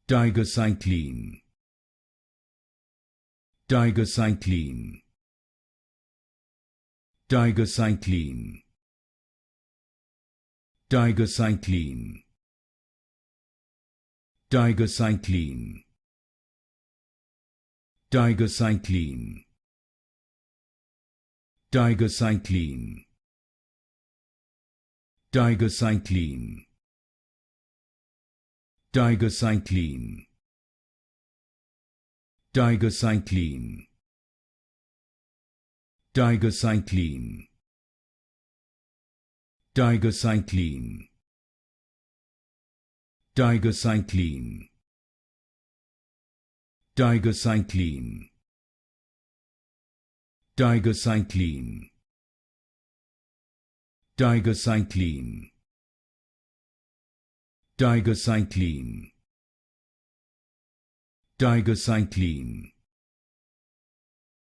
Tygacycline, Tygacycline, Tygacycline, Tygacycline, Tygacycline, Tygacycline, Tygacycline, Tygacycline, Tygacycline, Tygacycline, Tygacycline, Tygacycline, Tygacycline, Tygacycline, Tygacycline, Tygacycline, Tygacycline, Tygacycline,